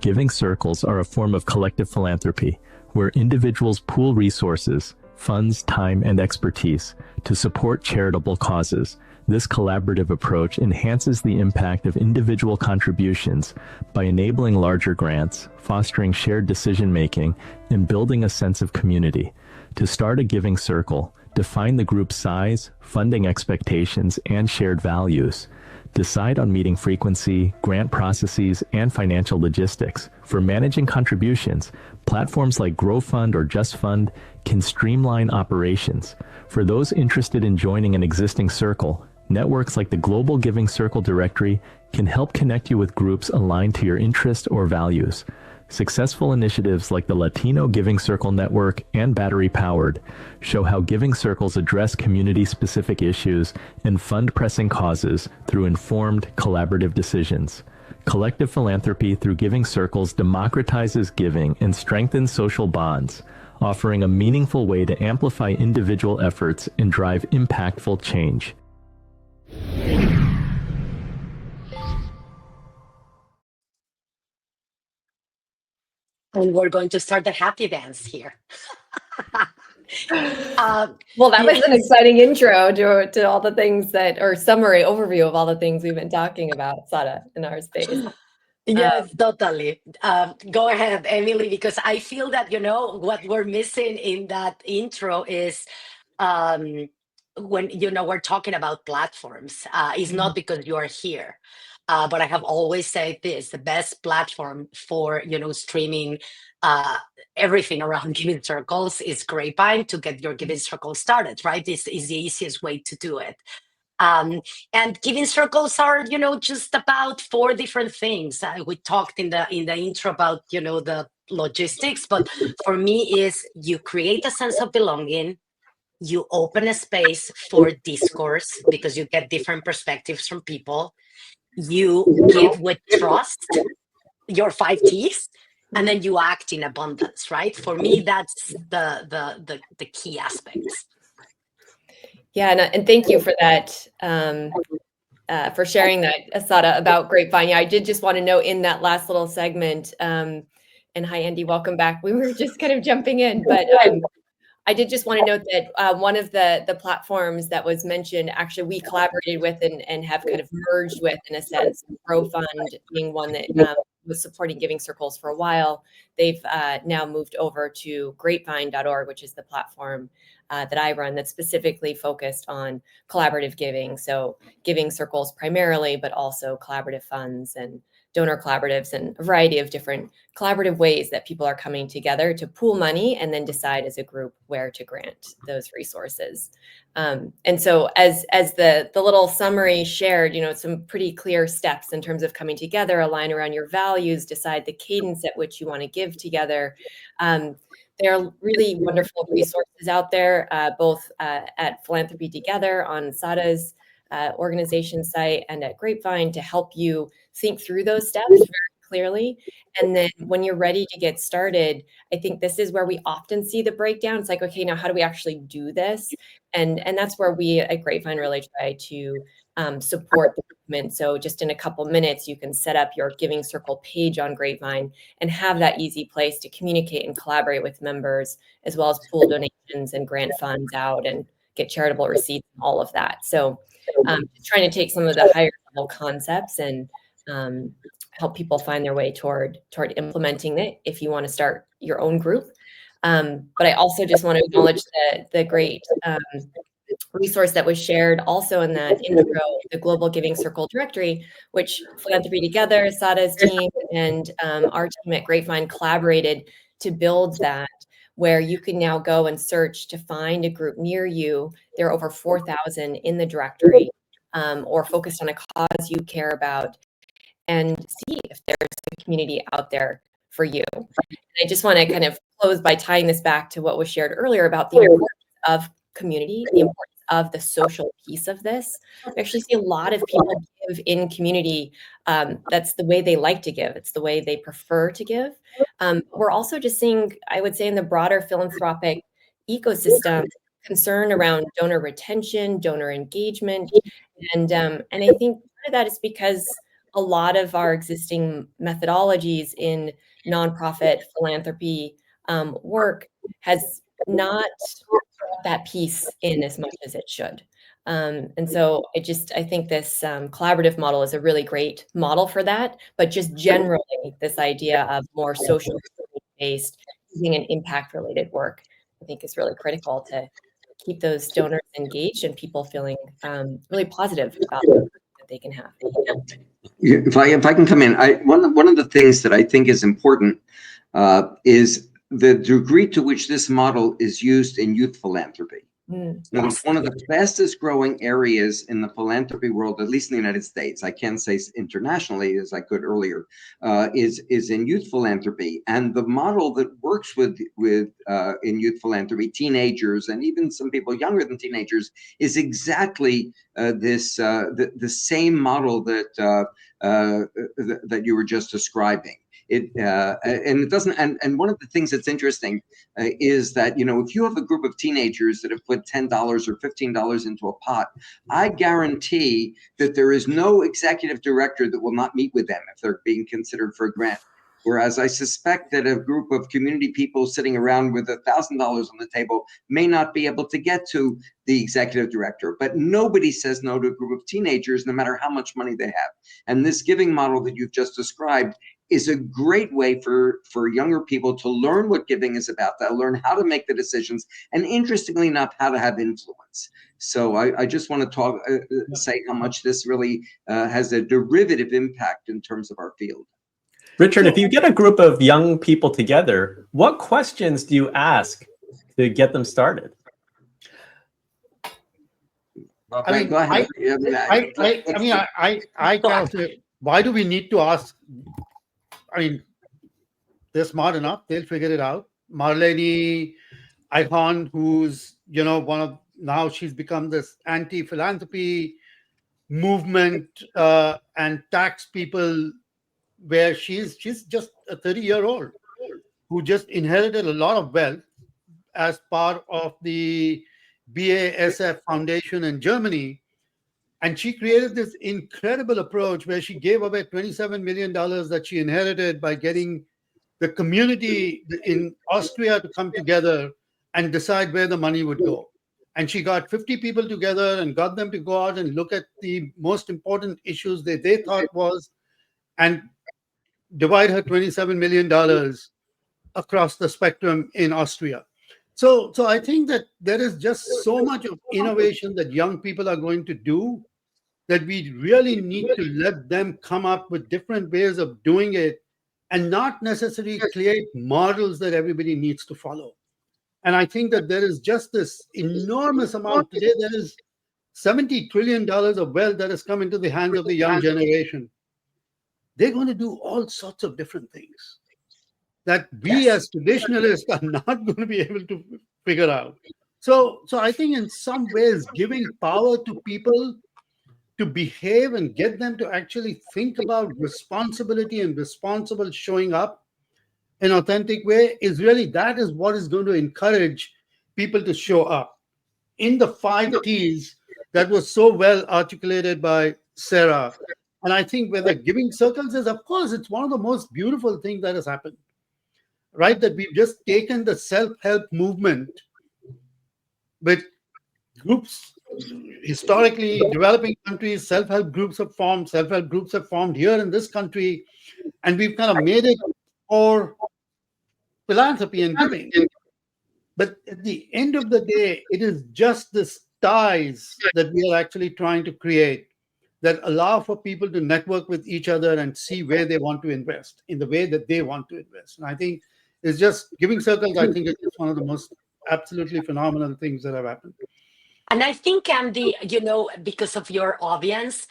Giving circles are a form of collective philanthropy, where individuals pool resources, funds, time, and expertise to support charitable causes. This collaborative approach enhances the impact of individual contributions by enabling larger grants, fostering shared decision-making, and building a sense of community. To start a giving circle, define the group's size, funding expectations, and shared values. Decide on meeting frequency, grant processes, and financial logistics. For managing contributions, platforms like GrowFund or JustFund can streamline operations. For those interested in joining an existing circle, networks like the Global Giving Circle Directory can help connect you with groups aligned to your interests or values. Successful initiatives like the Latino Giving Circle Network and Battery Powered show how giving circles address community-specific issues and fund pressing causes through informed, collaborative decisions. Collective philanthropy through giving circles democratizes giving and strengthens social bonds, offering a meaningful way to amplify individual efforts and drive impactful change. And we're going to start the happy dance here. Well, that was an exciting intro to all the things or summary overview of all the things we've been talking about, Sara, in our space. Yes, totally. Go ahead, Emily, because I feel that, what we're missing in that intro is when, we're talking about platforms. It's not because you are here. But I have always said this, the best platform for, streaming everything around giving circles is Grapevine to get your giving circle started, right? This is the easiest way to do it. And giving circles are, just about 4 different things. We talked in the intro about, the logistics, but for me is you create a sense of belonging, you open a space for discourse because you get different perspectives from people, you give with trust, your 5 T's, and then you act in abundance, right? For me, that's the key aspects. Yeah, and thank you for that, for sharing that, Sara, about Grapevine. Yeah, I did just want to note in that last little segment, and hi, Andy, welcome back. We were just kind of jumping in, but I did just want to note that one of the platforms that was mentioned, actually, we collaborated with and have kind of merged with, in a sense, GrowFund being one that was supporting giving circles for a while. They've now moved over to grapevine.org, which is the platform that I run that's specifically focused on collaborative giving. So giving circles primarily, but also collaborative funds and donor collaboratives and a variety of different collaborative ways that people are coming together to pool money and then decide as a group where to grant those resources. And so as the little summary shared, some pretty clear steps in terms of coming together, align around your values, decide the cadence at which you want to give together. There are really wonderful resources out there, both at Philanthropy Together on Sara's organization site and at Grapevine to help you think through those steps very clearly. And then when you're ready to get started, I think this is where we often see the breakdown. It's like, okay, now how do we actually do this? And that's where we at Grapevine really try to support the movement. So just in a couple minutes, you can set up your Giving Circle page on Grapevine and have that easy place to communicate and collaborate with members, as well as pool donations and grant funds out and get charitable receipts and all of that. So trying to take some of the higher level concepts and help people find their way toward implementing it if you want to start your own group. But I also just want to acknowledge the great resource that was shared also in that intro, the Global Giving Circle Directory, which Philanthropy Together, Sara's team, and our team at Grapevine collaborated to build that, where you can now go and search to find a group near you. There are over 4,000 in the directory, or focused on a cause you care about, and see if there's a community out there for you. And I just want to kind of close by tying this back to what was shared earlier about the importance of community, the importance of the social piece of this. We actually see a lot of people give in community. That's the way they like to give. It's the way they prefer to give. We're also just seeing, I would say, in the broader philanthropic ecosystem, concern around donor retention, donor engagement. And I think part of that is because a lot of our existing methodologies in nonprofit philanthropy work has not that piece in as much as it should. And so I think this collaborative model is a really great model for that, but just generally this idea of more social based, using an impact related work, I think is really critical to keep those donors engaged and people feeling really positive about the that they can have. If I can come in, one of the things that I think is important is the degree to which this model is used in youth philanthropy. Now, it's one of the fastest growing areas in the philanthropy world, at least in the United States. I can't say internationally as I could earlier, is in youth philanthropy. And the model that works with in youth philanthropy, teenagers, and even some people younger than teenagers, is exactly the same model that that you were just describing. And it doesn't. And one of the things that's interesting is that, you know, if you have a group of teenagers that have put $10 or $15 into a pot, I guarantee that there is no executive director that will not meet with them if they're being considered for a grant. Whereas I suspect that a group of community people sitting around with $1,000 on the table may not be able to get to the executive director. But nobody says no to a group of teenagers, no matter how much money they have. And this giving model that you've just described is a great way for younger people to learn what giving is about, to learn how to make the decisions, and interestingly enough, how to have influence. So I just want to say how much this really has a derivative impact in terms of our field. Richard, if you get a group of young people together, what questions do you ask to get them started? I mean, I kind of say, why do we need to ask? I mean, they're smart enough; they'll figure it out. Marlene Ihon, who's, you know, now she's become this anti-philanthropy movement and tax people, where she's just a 30-year-old who just inherited a lot of wealth as part of the BASF Foundation in Germany. And she created this incredible approach where she gave away $27 million that she inherited by getting the community in Austria to come together and decide where the money would go. And she got 50 people together and got them to go out and look at the most important issues that they thought was, and divide her $27 million across the spectrum in Austria. So I think that there is just so much of innovation that young people are going to do that we really need to let them come up with different ways of doing it and not necessarily create models that everybody needs to follow. And I think that there is just this enormous amount. Today, there is $70 trillion of wealth that has come into the hands of the young generation. They're going to do all sorts of different things that we as traditionalists are not going to be able to figure out. So I think in some ways, giving power to people to behave and get them to actually think about responsibility and responsible showing up in an authentic way that is what is going to encourage people to show up. In the 5 T's that was so well articulated by Sara, and I think where the giving circles is, of course, it's one of the most beautiful things that has happened, right? That we've just taken the self-help movement with groups. Historically, developing countries, self-help groups have formed here in this country, and we've kind of made it for philanthropy and giving. But at the end of the day, it is just this ties that we are actually trying to create that allow for people to network with each other and see where they want to invest in the way that they want to invest. And I think it's just giving circles, I think, is one of the most absolutely phenomenal things that have happened. And I think, Andy, you know, because of your audience,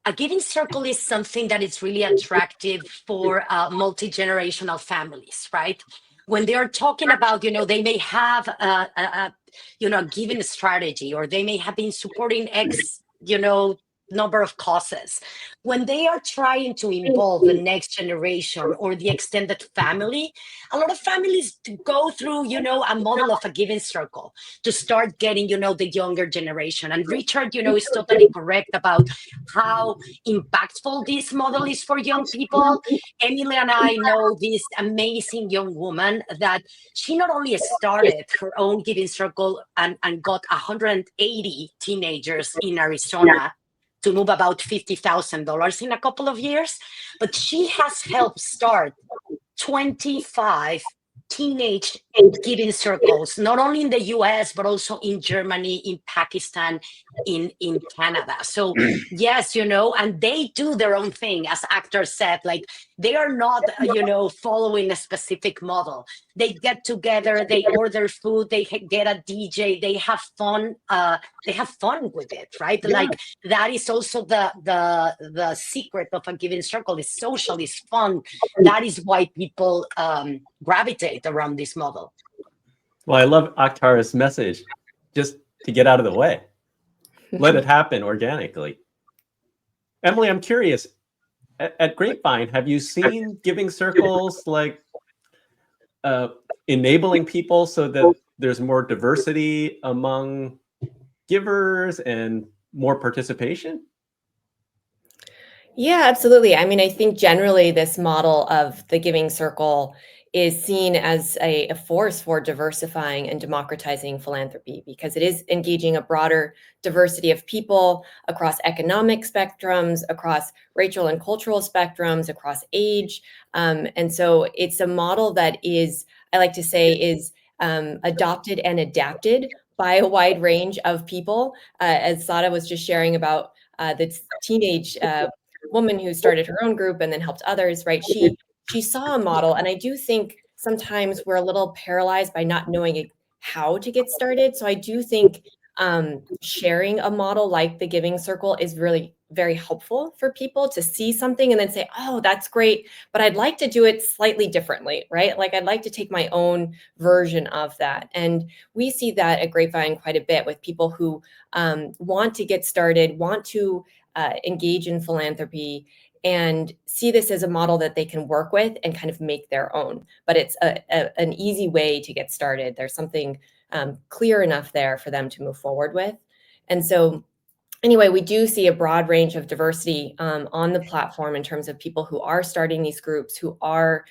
a giving circle is something that is really attractive for multi-generational families, right? When they are talking about, you know, they may have a giving strategy, or they may have been supporting X, you know, number of causes. When they are trying to involve the next generation or the extended family, a lot of families go through, a model of a giving circle to start getting, the younger generation. And Richard, is totally correct about how impactful this model is for young people. Emily and I know this amazing young woman that she not only started her own giving circle and got 180 teenagers in Arizona to move about $50,000 in a couple of years, but she has helped start 25 teenage giving circles, not only in the US, but also in Germany, in Pakistan, in Canada. So yes, and they do their own thing, as Akhtar said, like they are not, following a specific model. They get together, they order food, they get a DJ, they have fun. They have fun with it, right? Yeah. Like that is also the secret of a giving circle. Is social, is fun. That is why people gravitate around this model. Well, I love Akhtar's message, just to get out of the way. Let it happen organically. Emily, I'm curious, at Grapevine, have you seen giving circles like enabling people so that there's more diversity among givers and more participation? Yeah, absolutely. I mean, I think generally this model of the giving circle is seen as a force for diversifying and democratizing philanthropy, because it is engaging a broader diversity of people across economic spectrums, across racial and cultural spectrums, across age. And so it's a model that is, I like to say, is adopted and adapted by a wide range of people. As Sara was just sharing about the teenage woman who started her own group and then helped others, right? She saw a model, and I do think sometimes we're a little paralyzed by not knowing how to get started. So I do think sharing a model like the Giving Circle is really very helpful for people to see something and then say, oh, that's great, but I'd like to do it slightly differently, right? Like I'd like to take my own version of that. And we see that at Grapevine quite a bit with people who want to get started, want to engage in philanthropy, and see this as a model that they can work with and kind of make their own. But it's an easy way to get started. There's something clear enough there for them to move forward with. And so anyway, we do see a broad range of diversity on the platform in terms of people who are starting these groups, who are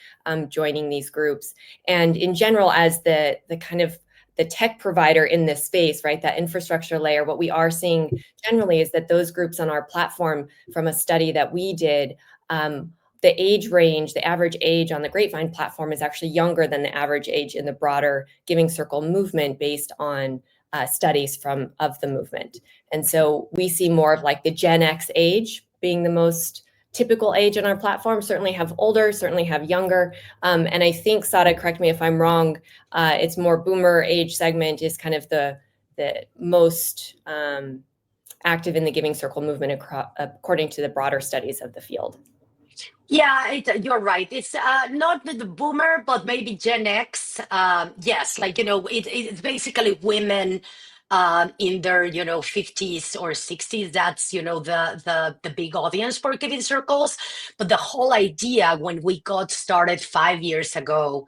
joining these groups. And in general, as the kind of the tech provider in this space, right, that infrastructure layer, what we are seeing generally is that those groups on our platform, from a study that we did, the age range, the average age on the Grapevine platform is actually younger than the average age in the broader Giving Circle movement based on studies of the movement. And so we see more of like the Gen X age being the most typical age on our platform, certainly have older, certainly have younger. And I think, Sara, correct me if I'm wrong, it's more boomer age segment is kind of the most active in the Giving Circle movement according to the broader studies of the field. Yeah, you're right. It's not the boomer, but maybe Gen X. Yes, like, it's basically women in their, 50s or 60s. That's, the big audience for Giving Circles. But the whole idea when we got started 5 years ago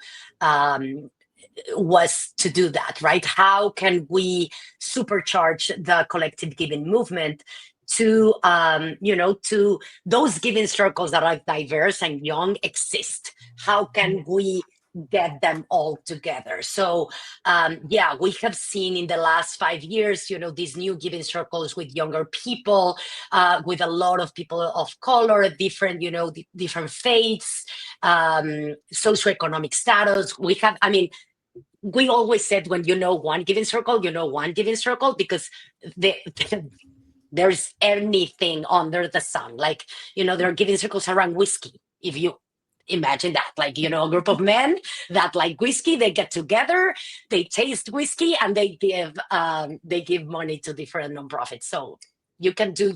was to do that, right? How can we supercharge the collective giving movement to to those giving circles that are diverse and young exist? How can we get them all together? So we have seen in the last 5 years, these new giving circles with younger people, with a lot of people of color, different, different faiths, socioeconomic status. We always said, when one giving circle, one giving circle, because there's anything under the sun. Like, there are giving circles around whiskey. If you imagine that, like, a group of men that like whiskey, they get together, they taste whiskey, and they give money to different nonprofits. So you can pick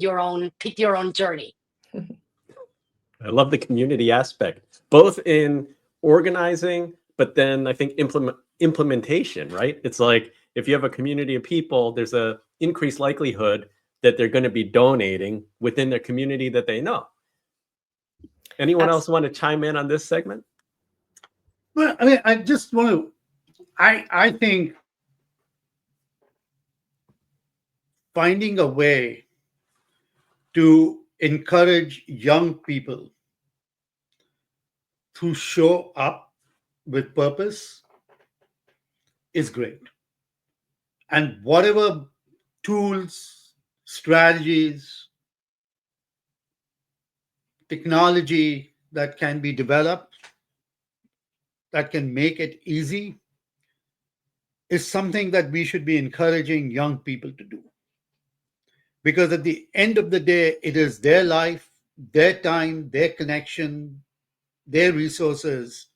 your own journey. I love the community aspect, both in organizing, but then I think implementation, right? It's like, if you have a community of people, there's a increased likelihood that they're going to be donating within their community that they know. Anyone else want to chime in on this segment? Well, I mean, I just want to, I think finding a way to encourage young people to show up with purpose is great. And whatever tools, strategies, technology that can be developed that can make it easy is something that we should be encouraging young people to do. Because at the end of the day, it is their life, their time, their connection, their resources,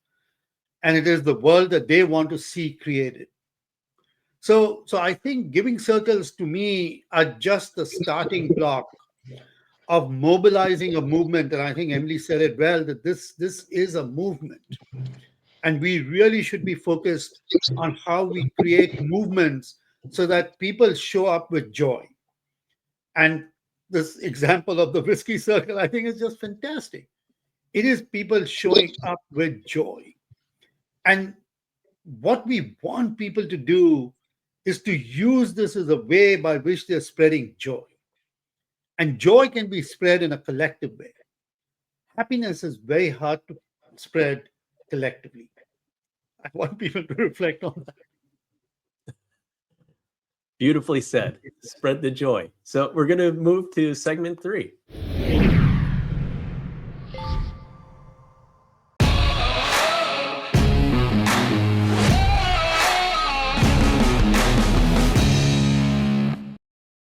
and it is the world that they want to see created. So I think giving circles to me are just the starting block of mobilizing a movement. And I think Emily said it well, that this is a movement. And we really should be focused on how we create movements so that people show up with joy. And this example of the whiskey circle, I think is just fantastic. It is people showing up with joy. And what we want people to do is to use this as a way by which they're spreading joy. And joy can be spread in a collective way. Happiness is very hard to spread collectively. I want people to reflect on that. Beautifully said. Spread the joy. So we're going to move to segment 3.